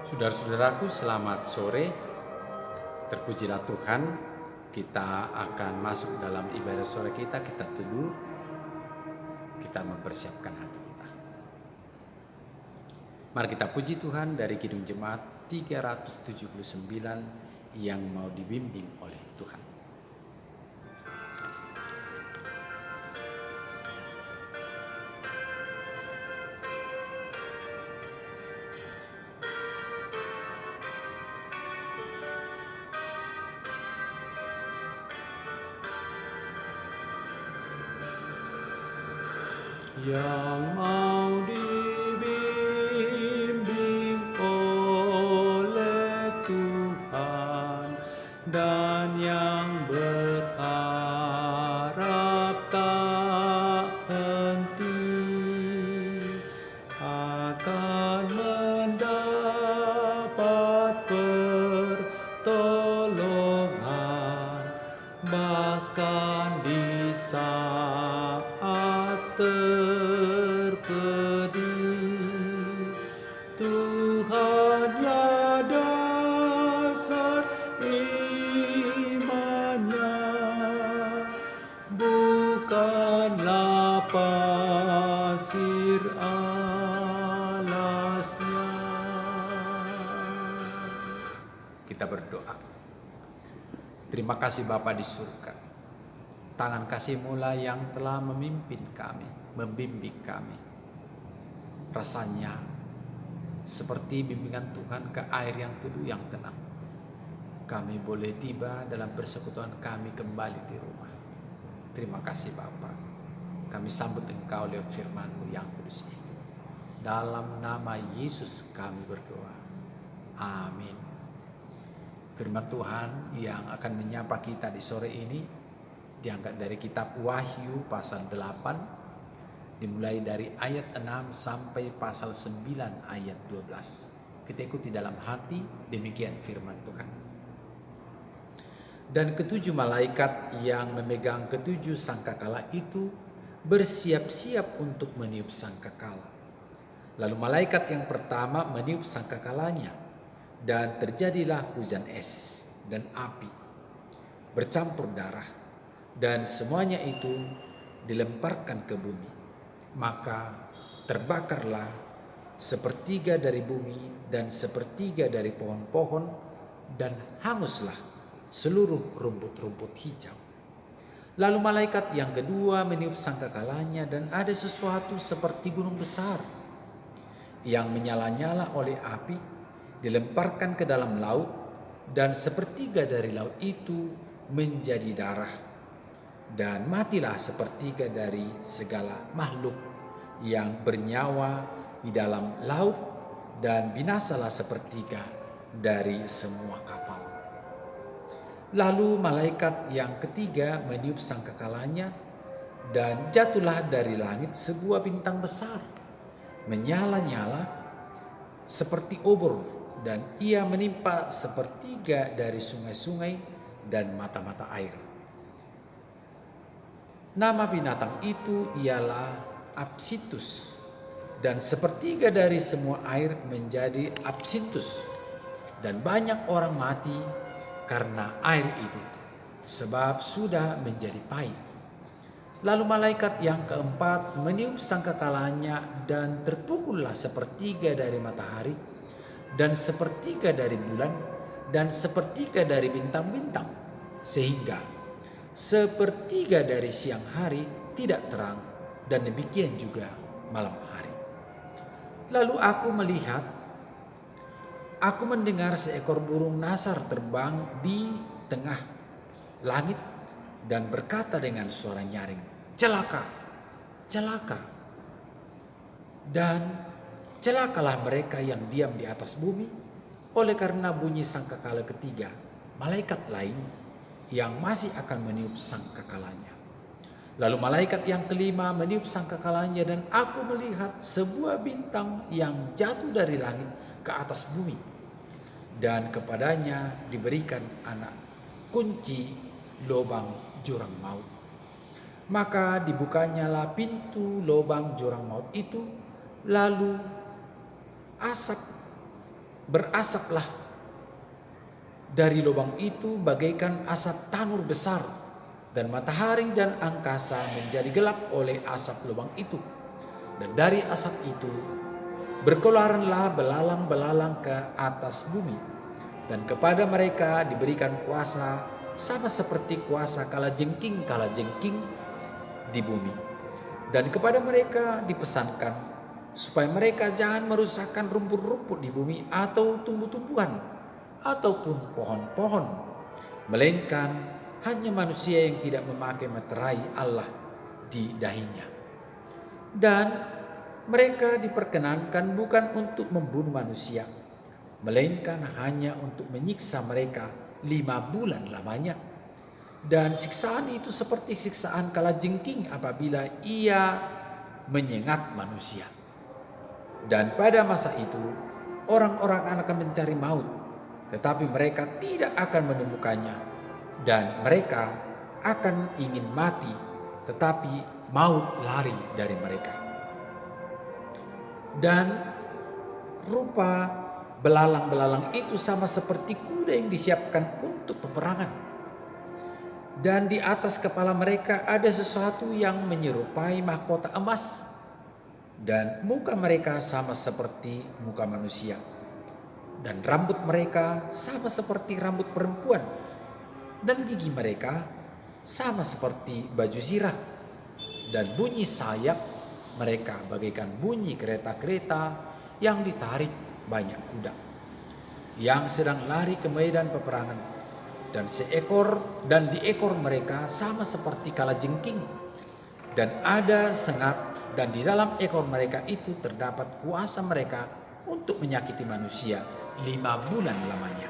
Saudara-saudaraku, selamat sore. Terpujilah Tuhan. Kita akan masuk dalam ibadah sore kita. Kita teduh. Kita mempersiapkan hati kita. Mari kita puji Tuhan dari Kidung Jemaat 379 yang mau dibimbing oleh Tuhan. Yang mau dibimbing oleh Tuhan dan yang berharap tak henti akan mendapat pertolongan bahkan di saat terpedih. Tuhanlah dasar imannya, bukanlah pasir alasnya. Kita berdoa. Terima kasih Bapa di surga. Tangan kasih-Mu yang telah memimpin kami, membimbing kami. Rasanya seperti bimbingan Tuhan ke air yang teduh yang tenang. Kami boleh tiba dalam persekutuan kami kembali di rumah. Terima kasih Bapa. Kami sambut Engkau lewat firman-Mu yang kudus itu. Dalam nama Yesus kami berdoa. Amin. Firman Tuhan yang akan menyapa kita di sore ini diangkat dari kitab Wahyu pasal 8, dimulai dari ayat 6 sampai pasal 9 ayat 12. Kita ikuti dalam hati, demikian firman Tuhan. Dan ketujuh malaikat yang memegang ketujuh sangkakala itu bersiap-siap untuk meniup sangkakala. Lalu malaikat yang pertama meniup sangkakalanya, dan terjadilah hujan es dan api bercampur darah, dan semuanya itu dilemparkan ke bumi. Maka terbakarlah sepertiga dari bumi dan sepertiga dari pohon-pohon, dan hanguslah seluruh rumput-rumput hijau. Lalu malaikat yang kedua meniup sangkakalanya, dan ada sesuatu seperti gunung besar yang menyala-nyala oleh api dilemparkan ke dalam laut, dan sepertiga dari laut itu menjadi darah, dan matilah sepertiga dari segala makhluk yang bernyawa di dalam laut, dan binasalah sepertiga dari semua kapal. Lalu malaikat yang ketiga meniup sangkakalanya, dan jatuhlah dari langit sebuah bintang besar, menyala-nyala seperti obor, dan ia menimpa sepertiga dari sungai-sungai dan mata-mata air. Nama binatang itu ialah Apsintus, dan sepertiga dari semua air menjadi absintus, dan banyak orang mati karena air itu, sebab sudah menjadi pahit. Lalu malaikat yang keempat meniup sangkakalanya, dan terpukullah sepertiga dari matahari, dan sepertiga dari bulan, dan sepertiga dari bintang-bintang, sehingga sepertiga dari siang hari tidak terang, dan demikian juga malam hari. Lalu aku mendengar seekor burung nasar terbang di tengah langit dan berkata dengan suara nyaring, "Celaka, celaka, dan celakalah mereka yang diam di atas bumi, oleh karena bunyi sangkakala ketiga malaikat lain yang masih akan meniup sangkakalanya." Lalu malaikat yang kelima meniup sangkakalanya, dan aku melihat sebuah bintang yang jatuh dari langit ke atas bumi, dan kepadanya diberikan anak kunci lubang jurang maut. Maka dibukanyalah pintu lubang jurang maut itu, lalu asap berasaplah dari lubang itu bagaikan asap tanur besar, dan matahari dan angkasa menjadi gelap oleh asap lubang itu. Dan dari asap itu berkeluaranlah belalang-belalang ke atas bumi, dan kepada mereka diberikan kuasa sama seperti kuasa kalajengking di bumi. Dan kepada mereka dipesankan supaya mereka jangan merusakkan rumput-rumput di bumi atau tumbuh-tumbuhan ataupun pohon-pohon, melainkan hanya manusia yang tidak memakai meterai Allah di dahinya. Dan mereka diperkenankan bukan untuk membunuh manusia, melainkan hanya untuk menyiksa mereka 5 bulan lamanya. Dan siksaan itu seperti siksaan kalajengking apabila ia menyengat manusia. Dan pada masa itu orang-orang akan mencari maut, tetapi mereka tidak akan menemukannya. Dan mereka akan ingin mati, tetapi maut lari dari mereka. Dan rupa belalang-belalang itu sama seperti kuda yang disiapkan untuk peperangan. Dan di atas kepala mereka ada sesuatu yang menyerupai mahkota emas, dan muka mereka sama seperti muka manusia, dan rambut mereka sama seperti rambut perempuan, dan gigi mereka sama seperti baju zirah, dan bunyi sayap mereka bagaikan bunyi kereta-kereta yang ditarik banyak kuda yang sedang lari ke medan peperangan. Dan di ekor mereka sama seperti kalajengking, dan ada sengat, dan di dalam ekor mereka itu terdapat kuasa mereka untuk menyakiti manusia 5 bulan lamanya.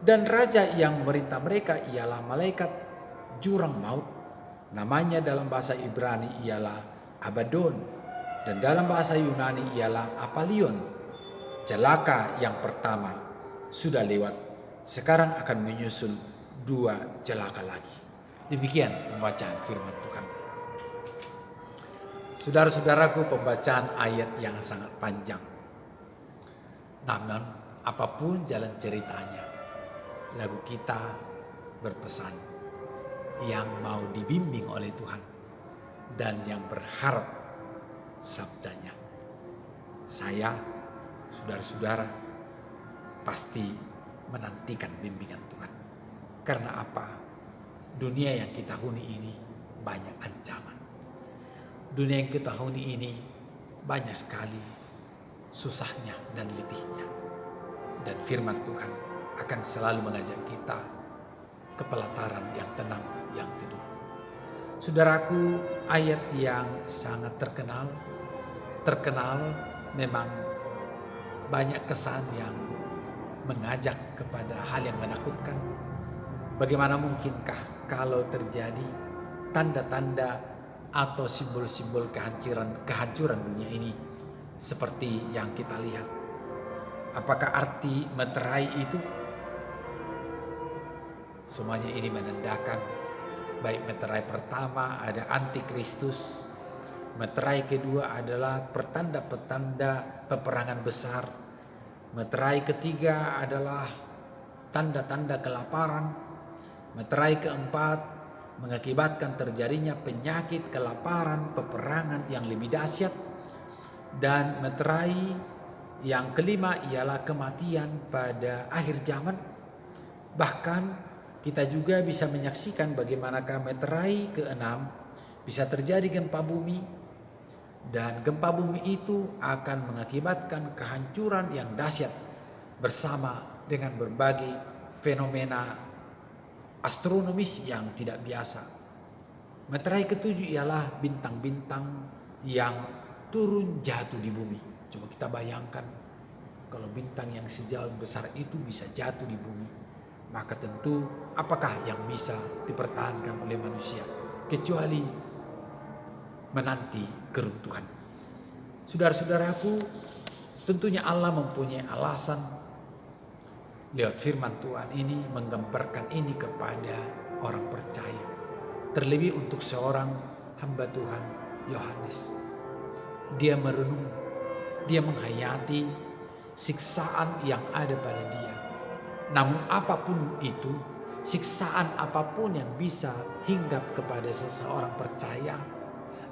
Dan raja yang memerintah mereka ialah malaikat jurang maut. Namanya dalam bahasa Ibrani ialah Abaddon, dan dalam bahasa Yunani ialah Apollyon. Celaka yang pertama sudah lewat, sekarang akan menyusul 2 celaka lagi. Demikian pembacaan firman Tuhan. Saudara-saudaraku, pembacaan ayat yang sangat panjang. Namun apapun jalan ceritanya, lagu kita berpesan yang mau dibimbing oleh Tuhan dan yang berharap sabdanya. Saya, saudara-saudara, pasti menantikan bimbingan Tuhan. Karena apa? Dunia yang kita huni ini banyak ancaman. Dunia yang kita huni ini banyak sekali susahnya dan letihnya. Dan firman Tuhan akan selalu mengajak kita ke pelataran yang tenang, yang teduh. Saudaraku, ayat yang sangat terkenal memang banyak kesan yang mengajak kepada hal yang menakutkan. Bagaimana mungkinkah kalau terjadi tanda-tanda atau simbol-simbol kehancuran dunia ini seperti yang kita lihat? Apakah arti meterai itu? Semuanya ini menandakan, baik meterai pertama ada antikristus, meterai kedua adalah pertanda-pertanda peperangan besar, meterai ketiga adalah tanda-tanda kelaparan, meterai keempat mengakibatkan terjadinya penyakit, kelaparan, peperangan yang lebih dahsyat, dan meterai yang kelima ialah kematian pada akhir zaman. Bahkan kita juga bisa menyaksikan bagaimanakah meterai keenam bisa terjadi gempa bumi. Dan gempa bumi itu akan mengakibatkan kehancuran yang dahsyat bersama dengan berbagai fenomena astronomis yang tidak biasa. Meterai ketujuh ialah bintang-bintang yang turun jatuh di bumi. Coba kita bayangkan kalau bintang yang sejauh besar itu bisa jatuh di bumi, maka tentu apakah yang bisa dipertahankan oleh manusia kecuali menanti keruntuhan. Saudara-saudaraku, tentunya Allah mempunyai alasan lewat firman Tuhan ini menggambarkan ini kepada orang percaya. Terlebih untuk seorang hamba Tuhan Yohanes. Dia merenung, dia menghayati siksaan yang ada pada dia. Namun apapun itu, siksaan apapun yang bisa hinggap kepada seseorang percaya,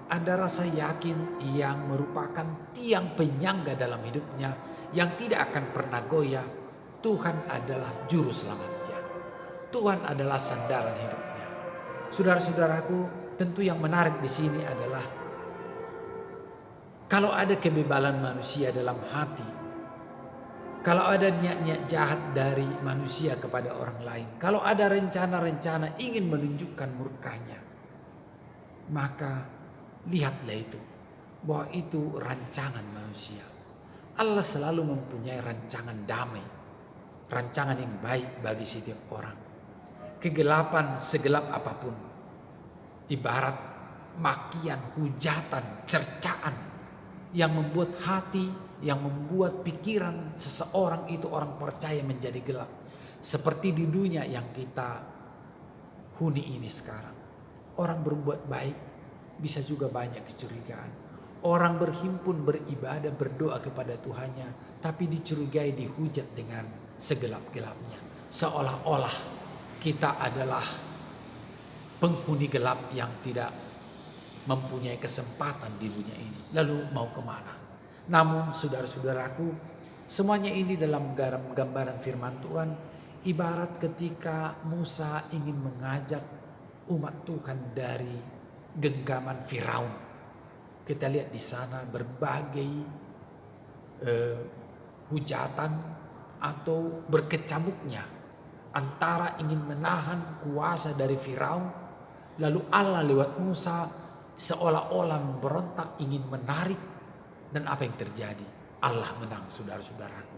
ada rasa yakin yang merupakan tiang penyangga dalam hidupnya yang tidak akan pernah goyah. Tuhan adalah juru selamatnya. Tuhan adalah sandaran hidupnya. Saudara-saudaraku, tentu yang menarik di sini adalah kalau ada kebebalan manusia dalam hati, kalau ada niat-niat jahat dari manusia kepada orang lain, kalau ada rencana-rencana ingin menunjukkan murkanya, maka lihatlah itu, bahwa itu rancangan manusia. Allah selalu mempunyai rancangan damai, rancangan yang baik bagi setiap orang. Kegelapan segelap apapun, ibarat makian, hujatan, cercaan yang membuat hati, yang membuat pikiran seseorang itu orang percaya menjadi gelap. Seperti di dunia yang kita huni ini sekarang. Orang berbuat baik bisa juga banyak kecurigaan. Orang berhimpun, beribadah, berdoa kepada Tuhannya, tapi dicurigai, dihujat dengan segelap-gelapnya. Seolah-olah kita adalah penghuni gelap yang tidak mempunyai kesempatan di dunia ini. Lalu mau kemana? Namun saudara-saudaraku, semuanya ini dalam gambaran firman Tuhan, ibarat ketika Musa ingin mengajak umat Tuhan dari genggaman Firaun. Kita lihat di sana berbagai hujatan atau berkecamuknya antara ingin menahan kuasa dari Firaun, lalu Allah lewat Musa seolah-olah memberontak ingin menarik, dan apa yang terjadi? Allah menang, saudara-saudaraku.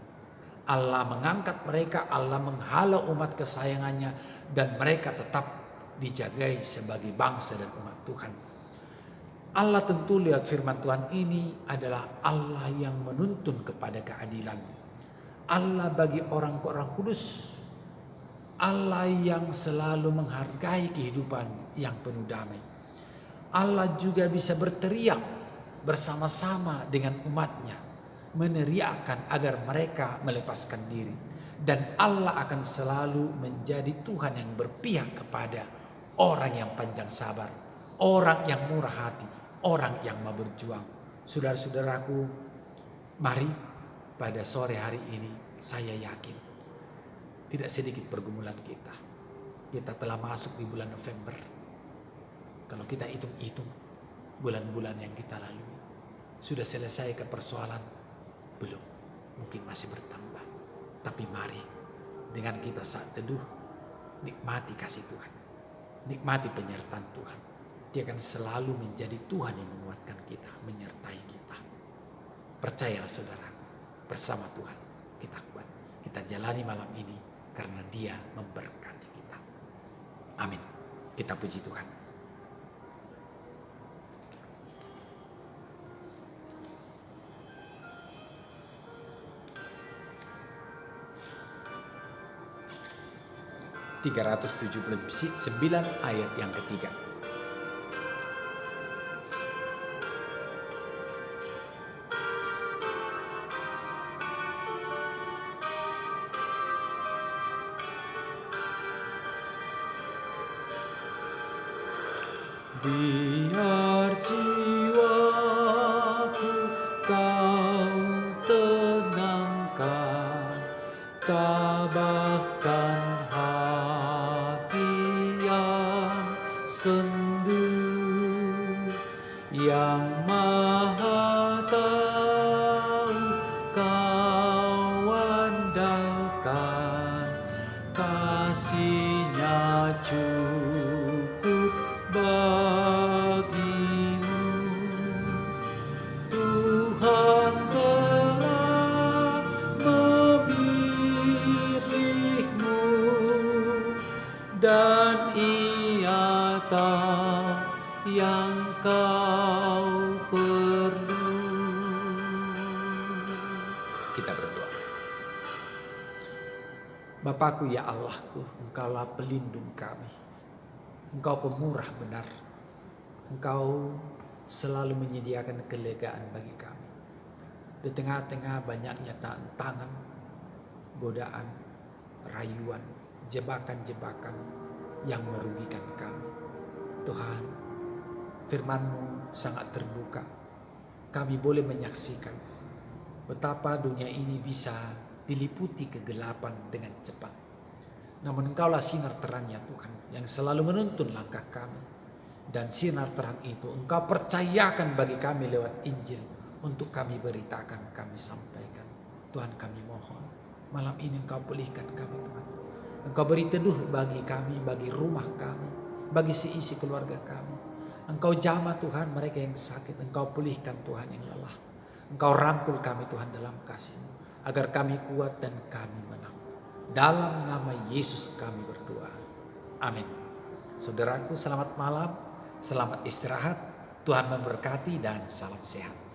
Allah mengangkat mereka, Allah menghalau umat kesayangannya, dan mereka tetap dijagai sebagai bangsa dan umat Tuhan. Allah tentu lihat firman Tuhan ini adalah Allah yang menuntun kepada keadilan. Allah bagi orang-orang kudus. Allah yang selalu menghargai kehidupan yang penuh damai. Allah juga bisa berteriak bersama-sama dengan umatnya, meneriakkan agar mereka melepaskan diri. Dan Allah akan selalu menjadi Tuhan yang berpihak kepada orang yang panjang sabar, orang yang murah hati, orang yang mau berjuang. Saudara-saudaraku, mari pada sore hari ini saya yakin tidak sedikit pergumulan kita. Kita telah masuk di bulan November. Kalau kita hitung-hitung bulan-bulan yang kita lalui, sudah selesai ke persoalan? Belum, mungkin masih bertambah. Tapi mari dengan kita saat teduh, nikmati kasih Tuhan, nikmati penyertaan Tuhan. Dia akan selalu menjadi Tuhan yang menguatkan kita, menyertai kita. Percayalah saudara, bersama Tuhan kita kuat. Kita jalani malam ini karena Dia memberkati kita. Amin. Kita puji Tuhan. (379) ayat yang ketiga. Biar jiwaku kau tenangkan, tabahkan hati yang sendu, yang maha tahu kau andalkan, kasih-Nya cukup bagimu. Tuhan telah memilihmu dan Ia tahu yang kau perlu. Kita berdoa. Bapakku ya Allahku, Engkaulah pelindung kami. Engkau pemurah benar. Engkau selalu menyediakan kelegaan bagi kami. Di tengah-tengah banyaknya tantangan, godaan, rayuan, jebakan-jebakan yang merugikan kami. Tuhan, firman-Mu sangat terbuka. Kami boleh menyaksikan betapa dunia ini bisa diliputi kegelapan dengan cepat. Namun Engkaulah sinar terangnya Tuhan yang selalu menuntun langkah kami. Dan sinar terang itu Engkau percayakan bagi kami lewat Injil untuk kami beritakan, kami sampaikan. Tuhan, kami mohon malam ini Engkau pulihkan kami Tuhan. Engkau beri teduh bagi kami, bagi rumah kami, bagi seisi keluarga kami. Engkau jamah Tuhan mereka yang sakit. Engkau pulihkan Tuhan yang lelah. Engkau rangkul kami Tuhan dalam kasih-Mu, agar kami kuat dan kami menang. Dalam nama Yesus kami berdoa. Amin. Saudaraku, selamat malam, selamat istirahat. Tuhan memberkati dan salam sehat.